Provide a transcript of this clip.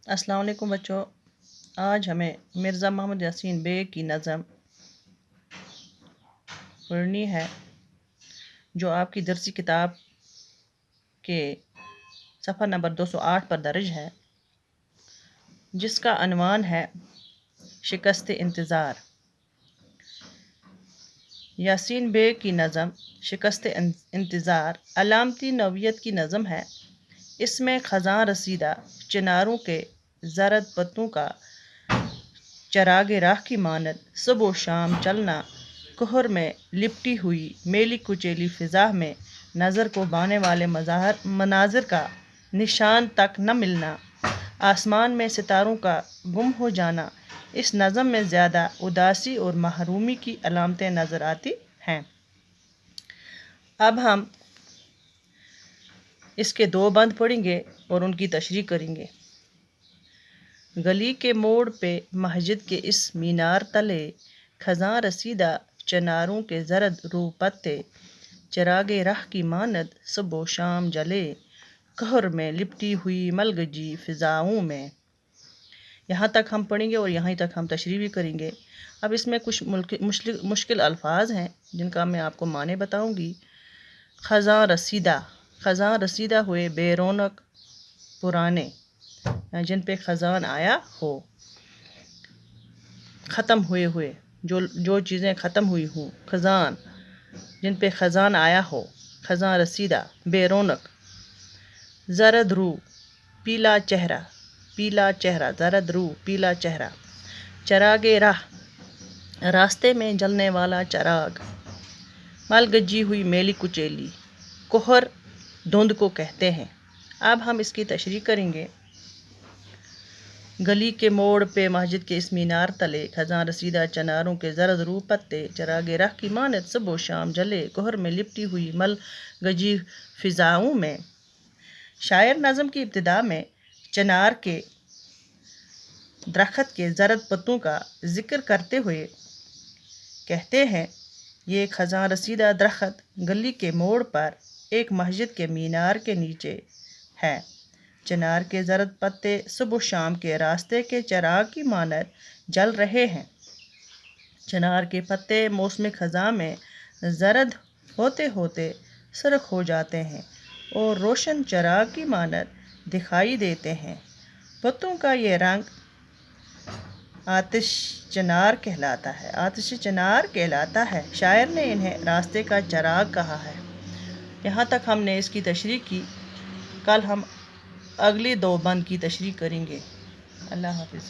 السلام علیکم بچوں، آج ہمیں مرزا محمد یاسین بیگ کی نظم پڑھنی ہے جو آپ کی درسی کتاب کے صفحہ نمبر 208 پر درج ہے، جس کا عنوان ہے شکست انتظار۔ یاسین بیگ کی نظم شکست انتظار علامتی نوعیت کی نظم ہے۔ اس میں خزاں رسیدہ چناروں کے زرد پتوں کا چراغ راہ کی مانند صبح و شام چلنا، کہر میں لپٹی ہوئی میلی کچیلی فضا میں نظر کو بانے والے مناظر کا نشان تک نہ ملنا، آسمان میں ستاروں کا گم ہو جانا، اس نظم میں زیادہ اداسی اور محرومی کی علامتیں نظر آتی ہیں۔ اب ہم اس کے 2 بند پڑھیں گے اور ان کی تشریح کریں گے۔ گلی کے موڑ پہ مسجد کے اس مینار تلے، خزاں رسیدہ چناروں کے زرد رو پتے، چراغ راہ کی مانند صبح و شام جلے، کہر میں لپٹی ہوئی ملگجی فضاؤں میں۔ یہاں تک ہم پڑھیں گے اور یہیں تک ہم تشریح بھی کریں گے۔ اب اس میں کچھ مشکل الفاظ ہیں جن کا میں آپ کو معنی بتاؤں گی۔ خزاں رسیدہ، خزاں رسیدہ ہوئے بے رونق پرانے، جن پہ خزاں آیا ہو۔ ختم ہوئے، جو چیزیں ختم ہوئی ہوں، خزاں جن پہ خزاں آیا ہو۔ خزاں رسیدہ بے رونق، زرد رو پیلا چہرہ، پیلا چہرہ، زرد رو پیلا چہرہ، چراغ راہ راستے میں جلنے والا چراغ، مل گجی ہوئی میلی کچیلی، کہر دھند کو کہتے ہیں۔ اب ہم اس کی تشریح کریں گے۔ گلی کے موڑ پہ مسجد کے اس مینار تلے، خزاں رسیدہ چناروں کے زرد رو پتے، چراغ راہ کی مانند صبح و شام جلے، کہر میں لپٹی ہوئی مل گجی فضاؤں میں۔ شاعر نظم کی ابتدا میں چنار کے درخت کے زرد پتوں کا ذکر کرتے ہوئے کہتے ہیں، یہ خزاں رسیدہ درخت گلی کے موڑ پر ایک مسجد کے مینار کے نیچے ہے۔ چنار کے زرد پتے صبح و شام کے راستے کے چراغ کی مانند جل رہے ہیں۔ چنار کے پتے موسم خزاں میں زرد ہوتے ہوتے سرخ ہو جاتے ہیں اور روشن چراغ کی مانند دکھائی دیتے ہیں۔ پتوں کا یہ رنگ آتش چنار کہلاتا ہے۔ شاعر نے انہیں راستے کا چراغ کہا ہے۔ یہاں تک ہم نے اس کی تشریح کی۔ کل ہم اگلی 2 بند کی تشریح کریں گے۔ اللہ حافظ۔